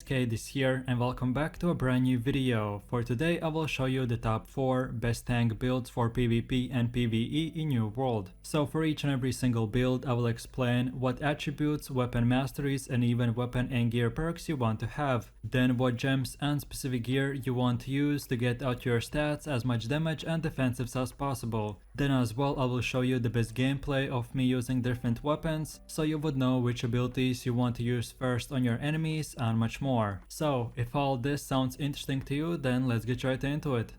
Kate is here and welcome back to a brand new video. For today I will show you the top 4 best tank builds for PvP and PvE in New World. So for each and every single build I will explain what attributes, weapon masteries and even weapon and gear perks you want to have. Then what gems and specific gear you want to use to get out your stats as much damage and defensives as possible. Then as well I will show you the best gameplay of me using different weapons so you would know which abilities you want to use first on your enemies and much more. So if all this sounds interesting to you, then let's get right into it.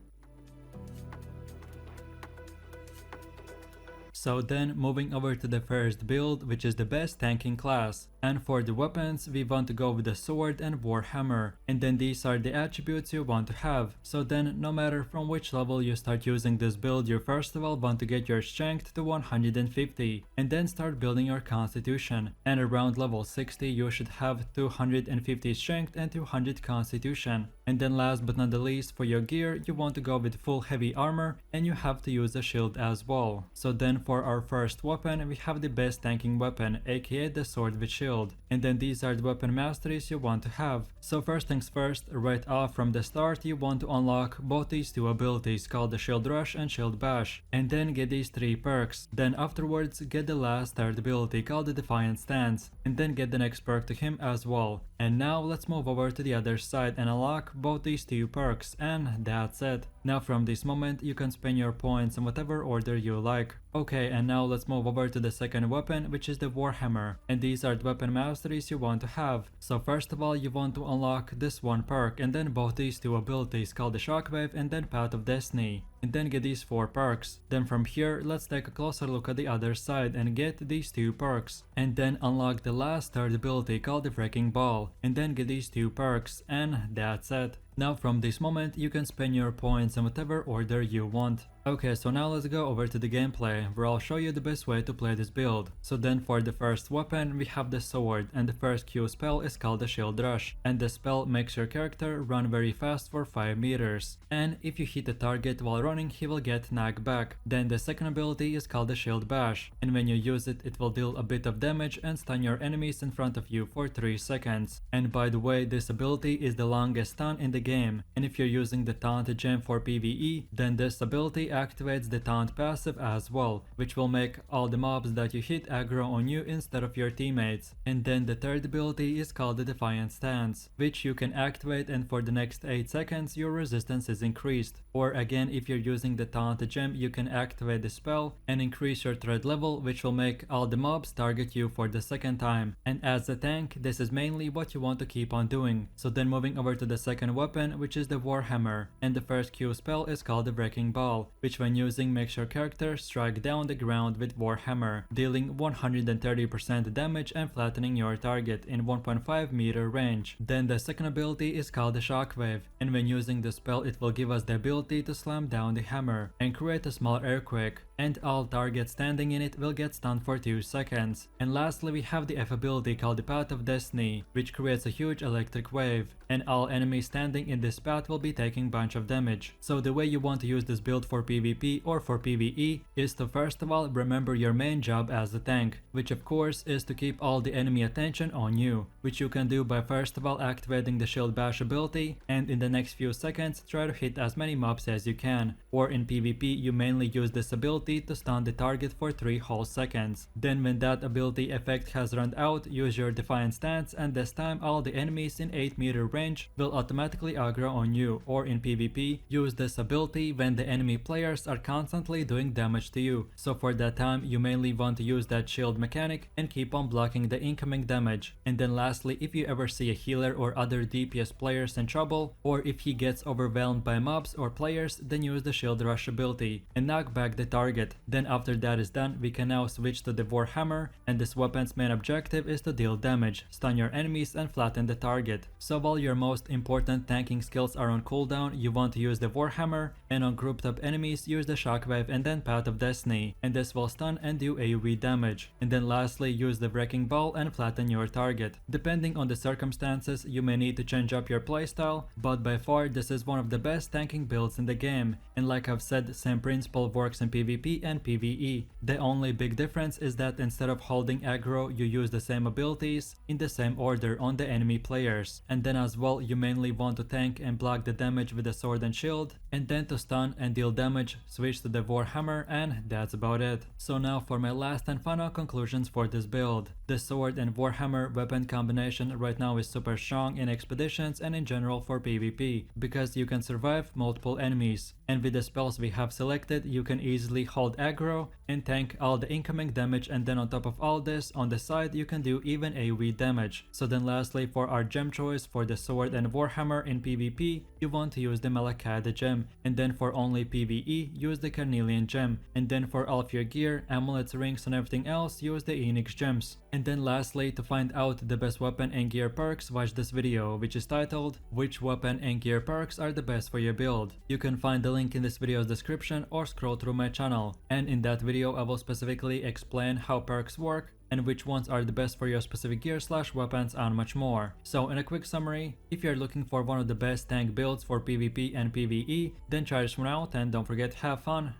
So then moving over to the first build, which is the best tanking class. And for the weapons we want to go with the sword and warhammer, and then these are the attributes you want to have. So then no matter from which level you start using this build, you first of all want to get your strength to 150 and then start building your constitution, and around level 60 you should have 250 strength and 200 constitution. And then last but not the least, for your gear you want to go with full heavy armor and you have to use a shield as well. So then for our first weapon we have the best tanking weapon, aka the sword with shield. And then these are the weapon masteries you want to have. So first things first, right off from the start you want to unlock both these two abilities called the shield rush and shield bash, and then get these 3 perks. Then afterwards get the last third ability called the defiant stance, and then get the next perk to him as well. And now let's move over to the other side and unlock both these 2 perks, and that's it. Now from this moment you can spend your points in whatever order you like. Okay, and now let's move over to the second weapon, which is the warhammer, and these are the weapon masteries you want to have. So first of all you want to unlock this one perk and then both these 2 abilities called the shockwave and then path of destiny, and then get these 4 perks. Then from here let's take a closer look at the other side and get these 2 perks, and then unlock the last third ability called the wrecking ball, and then get these 2 perks, and that's it. Now from this moment you can spend your points in whatever order you want. Okay, so now let's go over to the gameplay where I'll show you the best way to play this build. So then for the first weapon we have the sword, and the first Q spell is called the shield rush, and the spell makes your character run very fast for 5 meters, and if you hit the target while running he will get knocked back. Then the second ability is called the shield bash, and when you use it it will deal a bit of damage and stun your enemies in front of you for 3 seconds. And by the way, this ability is the longest stun in the game, and if you're using the taunt gem for PvE, then this ability activates the taunt passive as well, which will make all the mobs that you hit aggro on you instead of your teammates. And then the third ability is called the defiant stance, which you can activate, and for the next 8 seconds your resistance is increased. Or again, if you're using the taunt gem you can activate the spell and increase your threat level, which will make all the mobs target you for the second time. And as a tank this is mainly what you want to keep on doing. So then moving over to the second weapon, which is the warhammer, and the first Q spell is called the wrecking ball, which when using makes your character strike down the ground with warhammer, dealing 130% damage and flattening your target in 1.5 meter range. Then the second ability is called the shockwave, and when using the spell it will give us the ability to slam down the hammer and create a small earthquake, and all targets standing in it will get stunned for 2 seconds. And lastly we have the F ability called the path of destiny, which creates a huge electric wave, and all enemies standing in this path will be taking bunch of damage. So the way you want to use this build for PvP or for PvE is to first of all remember your main job as a tank, which of course is to keep all the enemy attention on you, which you can do by first of all activating the shield bash ability, and in the next few seconds try to hit as many mobs as you can. Or in PvP you mainly use this ability to stun the target for 3 whole seconds. Then when that ability effect has run out, use your defiant stance, and this time all the enemies in 8 meter range will automatically aggro on you. Or in PvP use this ability when the enemy players are constantly doing damage to you. So for that time you mainly want to use that shield mechanic and keep on blocking the incoming damage. And then lastly, if you ever see a healer or other DPS players in trouble, or if he gets overwhelmed by mobs or players, then use the shield rush ability and knock back the target. Then after that is done we can now switch to the warhammer, and this weapon's main objective is to deal damage, stun your enemies and flatten the target. So while your most important tanking skills are on cooldown you want to use the warhammer, and on grouped up enemies use the shockwave and then path of destiny, and this will stun and do AoE damage. And then lastly use the wrecking ball and flatten your target. Depending on the circumstances you may need to change up your playstyle, but by far this is one of the best tanking builds in the game, and like I've said, same principle works in PvP PvP and PvE. The only big difference is that instead of holding aggro, you use the same abilities in the same order on the enemy players. And then as well, you mainly want to tank and block the damage with the sword and shield, and then to stun and deal damage, switch to the Warhammer, and that's about it. So now for my last and final conclusions for this build. The sword and Warhammer weapon combination right now is super strong in expeditions and in general for PvP, because you can survive multiple enemies. And with the spells we have selected, you can easily hold aggro and tank all the incoming damage, and then on top of all this, on the side you can do even AoE damage. So then lastly, for our gem choice for the sword and Warhammer in PvP, you want to use the Malachite gem, and then for only PvE, use the Carnelian gem, and then for all of your gear, amulets, rings and everything else, use the Enix gems. And then lastly, to find out the best weapon and gear perks, watch this video, which is titled "Which weapon and gear perks are the best for your build?" You can find the link in this video's description or scroll through my channel, and in that video I will specifically explain how perks work and which ones are the best for your specific gear / weapons and much more. So in a quick summary, if you're looking for one of the best tank builds for PvP and PvE, then try this one out and don't forget to have fun.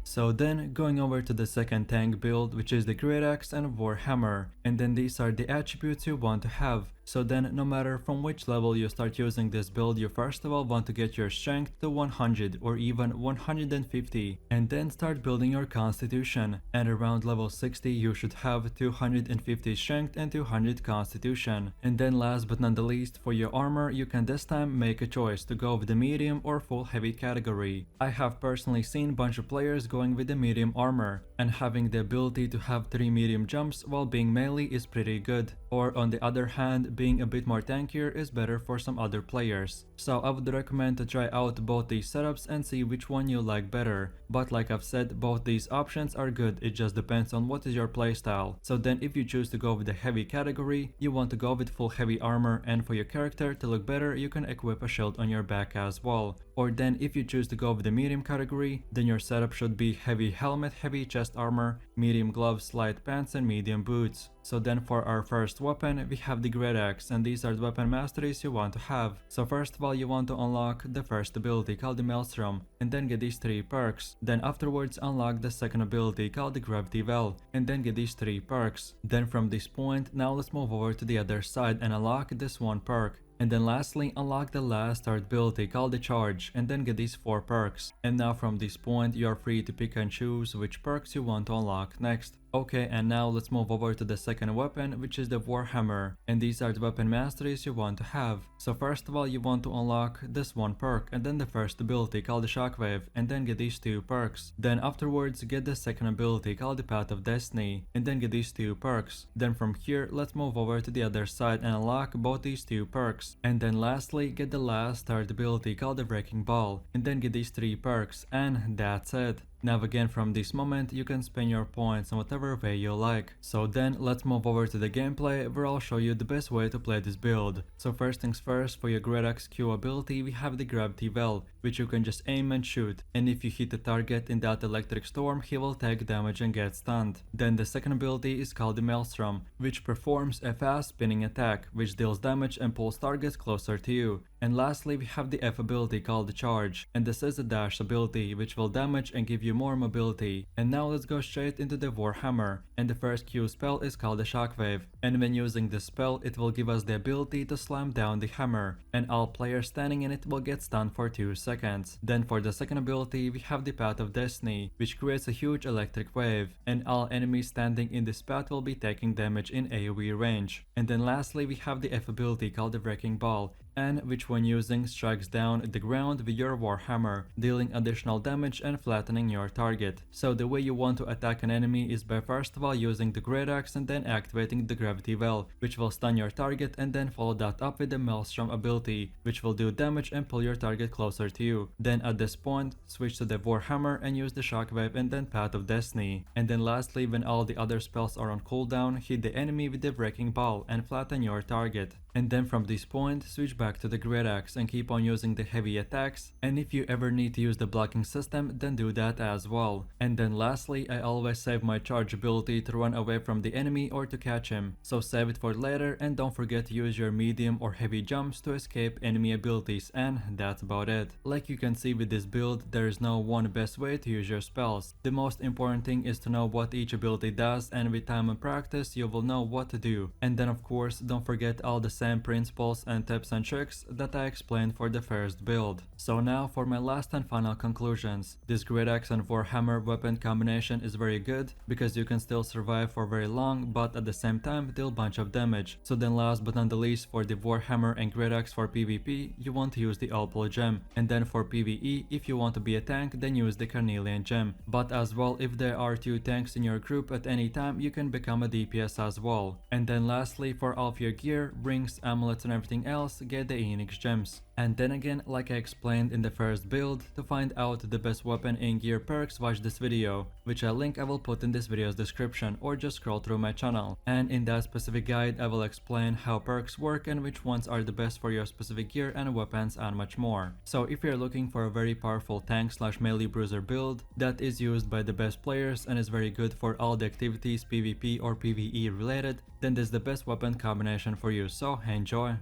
So then going over to the second tank build, which is the greataxe and Warhammer, and then these are the attributes you want to have. So then no matter from which level you start using this build, you first of all want to get your strength to 100 or even 150, and then start building your constitution, and around level 60 you should have 250 strength and 200 constitution. And then last but not the least, for your armor, you can this time make a choice to go with the medium or full heavy category. I have personally seen bunch of players going with the medium armor, and having the ability to have 3 medium jumps while being melee is pretty good. Or on the other hand, being a bit more tankier is better for some other players. So I would recommend to try out both these setups and see which one you like better. But like I've said, both these options are good, it just depends on what is your playstyle. So then if you choose to go with the heavy category, you want to go with full heavy armor, and for your character to look better, you can equip a shield on your back as well. Or then if you choose to go with the medium category, then your setup should be heavy helmet, heavy chest armor, medium gloves, light pants and medium boots. So then for our first weapon, we have the greataxe, and these are the weapon masteries you want to have. So first of all, you want to unlock the first ability called the Maelstrom, and then get these 3 perks. Then afterwards unlock the second ability called the Gravity Well, and then get these 3 perks. Then from this point, now let's move over to the other side and unlock this 1 perk. And then lastly, unlock the last third ability called the Charge, and then get these 4 perks. And now from this point, you are free to pick and choose which perks you want to unlock next. Okay, and now let's move over to the second weapon, which is the Warhammer, and these are the weapon masteries you want to have. So first of all, you want to unlock this 1 perk, and then the first ability called the Shockwave, and then get these 2 perks. Then afterwards, get the second ability called the Path of Destiny, and then get these 2 perks. Then from here, let's move over to the other side and unlock both these 2 perks. And then lastly, get the last third ability called the Wrecking Ball, and then get these 3 perks, and that's it. Now again, from this moment you can spend your points in whatever way you like. So then let's move over to the gameplay, where I'll show you the best way to play this build. So first things first, for your greataxe Q ability we have the Gravity Well, which you can just aim and shoot, and if you hit the target in that electric storm, he will take damage and get stunned. Then the second ability is called the Maelstrom, which performs a fast spinning attack, which deals damage and pulls targets closer to you. And lastly, we have the F ability called the Charge, and this is a dash ability which will damage and give you more mobility. And now let's go straight into the Warhammer, and the first Q spell is called the Shockwave, and when using this spell it will give us the ability to slam down the hammer, and all players standing in it will get stunned for 2 seconds. Then for the second ability we have the Path of Destiny, which creates a huge electric wave, and all enemies standing in this path will be taking damage in AoE range. And then lastly we have the F ability called the Wrecking Ball, and which when using strikes down the ground with your Warhammer, dealing additional damage and flattening your target. So the way you want to attack an enemy is by first of all using the greataxe and then activating the Gravity Well, which will stun your target, and then follow that up with the Maelstrom ability, which will do damage and pull your target closer to you. Then at this point, switch to the Warhammer and use the Shockwave and then Path of Destiny. And then lastly, when all the other spells are on cooldown, hit the enemy with the Wrecking Ball and flatten your target. And then from this point, switch back back to the greataxe and keep on using the heavy attacks, and if you ever need to use the blocking system, then do that as well. And then lastly, I always save my charge ability to run away from the enemy or to catch him, so save it for later, and don't forget to use your medium or heavy jumps to escape enemy abilities, and that's about it. Like you can see with this build, there is no one best way to use your spells. The most important thing is to know what each ability does, and with time and practice you will know what to do. And then of course don't forget all the same principles and tips and tricks that I explained for the first build. So now for my last and final conclusions. This greataxe and warhammer weapon combination is very good because you can still survive for very long, but at the same time deal bunch of damage. So then last but not the least, for the warhammer and greataxe for PvP, you want to use the opal gem, and then for PvE, if you want to be a tank, then use the carnelian gem. But as well, if there are 2 tanks in your group at any time, you can become a DPS as well. And then lastly, for all of your gear, rings, amulets and everything else, get the Enix gems. And then again, like I explained in the first build, to find out the best weapon in gear perks, watch this video, which I will put in this video's description, or just scroll through my channel. And in that specific guide, I will explain how perks work and which ones are the best for your specific gear and weapons and much more. So if you're looking for a very powerful tank / melee bruiser build that is used by the best players and is very good for all the activities PvP or PvE related, then this is the best weapon combination for you, so enjoy!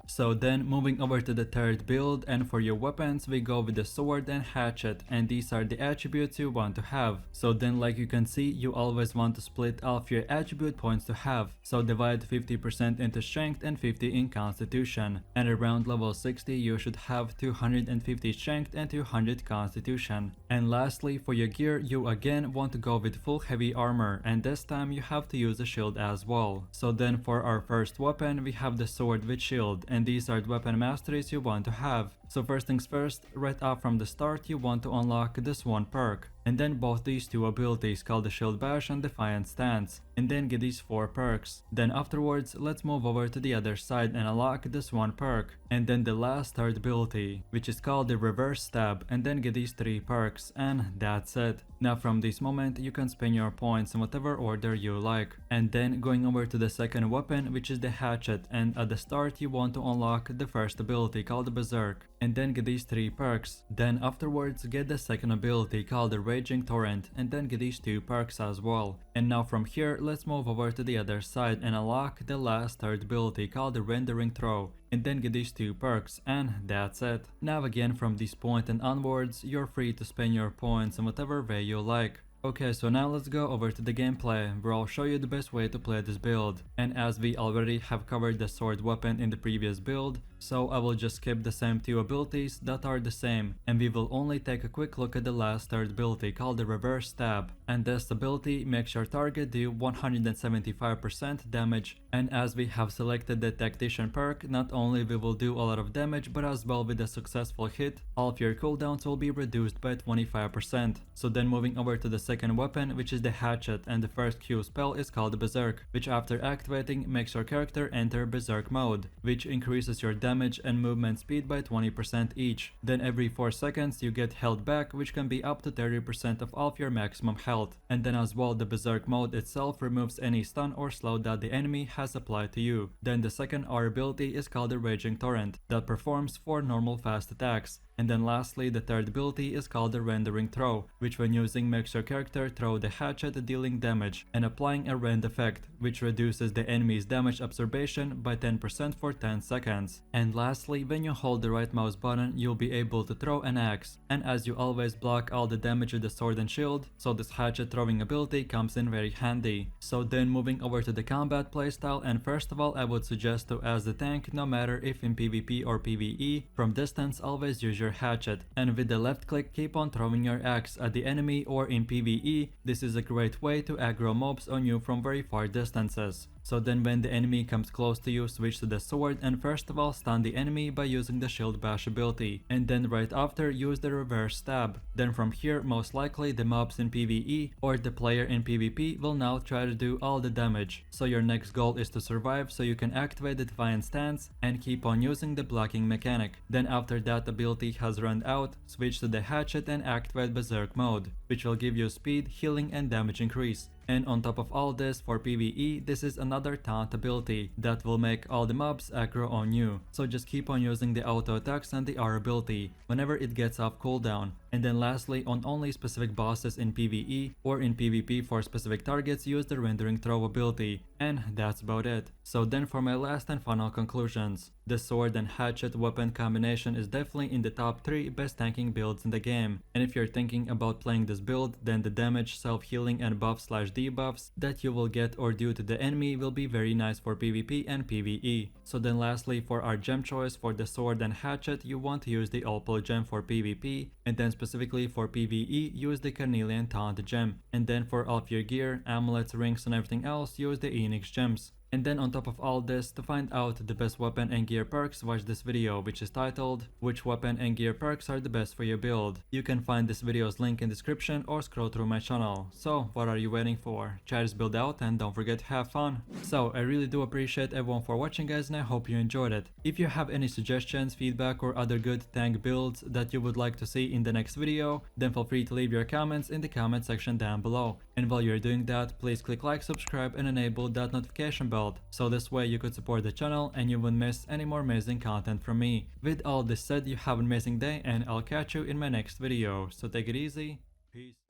So then moving over to the third build, and for your weapons we go with the sword and hatchet, and these are the attributes you want to have. So then like you can see, you always want to split all of your attribute points to have. So divide 50% into strength and 50 in constitution, and around level 60 you should have 250 strength and 200 constitution. And lastly, for your gear you again want to go with full heavy armor, and this time you have to use a shield as well. So then for our first weapon we have the sword with shield, and these are the weapon masteries you want to have. So first things first, right off from the start you want to unlock this one perk, and then both these 2 abilities called the Shield Bash and Defiant Stance, and then get these 4 perks. Then afterwards let's move over to the other side and unlock this one perk, and then the last third ability, which is called the Reverse Stab, and then get these 3 perks, and that's it. Now from this moment you can spend your points in whatever order you like. And then going over to the second weapon, which is the hatchet, and at the start you want to unlock the first ability called the Berserk, and then get these 3 perks. Then afterwards get the second ability called the Raging Torrent, and then get these 2 perks as well. And now from here let's move over to the other side and unlock the last third ability called the Rendering Throw, and then get these 2 perks, and that's it. Now again from this point and onwards you're free to spend your points in whatever way you like. Okay, so now let's go over to the gameplay, where I'll show you the best way to play this build. And as we already have covered the sword weapon in the previous build, so I will just skip the same 2 abilities that are the same, and we will only take a quick look at the last third ability called the Reverse Stab. And this ability makes your target do 175% damage, and as we have selected the Tactician perk, not only we will do a lot of damage, but as well with a successful hit, all of your cooldowns will be reduced by 25%. So then moving over to the second weapon, which is the hatchet, and the first Q spell is called Berserk, which after activating makes your character enter Berserk mode, which increases your damage and movement speed by 20% each. Then every 4 seconds you get health back, which can be up to 30% of all of your maximum health. And then as well the Berserk mode itself removes any stun or slow that the enemy has applied to you. Then the second R ability is called the Raging Torrent, that performs 4 normal fast attacks. And then lastly, the third ability is called the Rendering Throw, which when using makes your character throw the hatchet dealing damage and applying a rend effect, which reduces the enemy's damage absorption by 10% for 10 seconds. And lastly, when you hold the right mouse button, you'll be able to throw an axe, and as you always block all the damage with the sword and shield, so this hatchet throwing ability comes in very handy. So then moving over to the combat playstyle, and first of all I would suggest to as the tank, no matter if in PvP or PvE, from distance always use your hatchet, and with the left click keep on throwing your axe at the enemy, or in PvE this is a great way to aggro mobs on you from very far distances. So then when the enemy comes close to you, switch to the sword and first of all stun the enemy by using the Shield Bash ability, and then right after use the Reverse Stab. Then from here most likely the mobs in PvE or the player in PvP will now try to do all the damage. So your next goal is to survive, so you can activate the Defiant Stance and keep on using the blocking mechanic. Then after that ability has run out, switch to the hatchet and activate Berserk mode. which will give you speed, healing, and damage increase. And on top of all this, for PvE, this is another taunt ability that will make all the mobs aggro on you. So just keep on using the auto attacks and the R ability whenever it gets off cooldown. And then lastly, on only specific bosses in PvE or in PvP for specific targets, use the rendering throw ability. And that's about it. So then for my last and final conclusions. The sword and hatchet weapon combination is definitely in the top 3 best tanking builds in the game. And if you're thinking about playing this build, then the damage, self-healing, and buff/debuffs that you will get or do to the enemy will be very nice for PvP and PvE. So then lastly, for our gem choice for the sword and hatchet, you want to use the opal gem for PvP, and then specifically for PvE, use the carnelian taunt gem. And then for all of your gear, amulets, rings, and everything else, use the Enix gems. And then on top of all this, to find out the best weapon and gear perks, watch this video which is titled "Which weapon and gear perks are the best for your build?" You can find this video's link in description or scroll through my channel. So what are you waiting for? Try this build out and don't forget to have fun. So I really do appreciate everyone for watching, guys, and I hope you enjoyed it. If you have any suggestions, feedback, or other good tank builds that you would like to see in the next video, then feel free to leave your comments in the comment section down below. And while you're doing that, please click like, subscribe, and enable that notification bell, so this way you could support the channel and you wouldn't miss any more amazing content from me. With all this said, you have an amazing day and I'll catch you in my next video. So take it easy. Peace.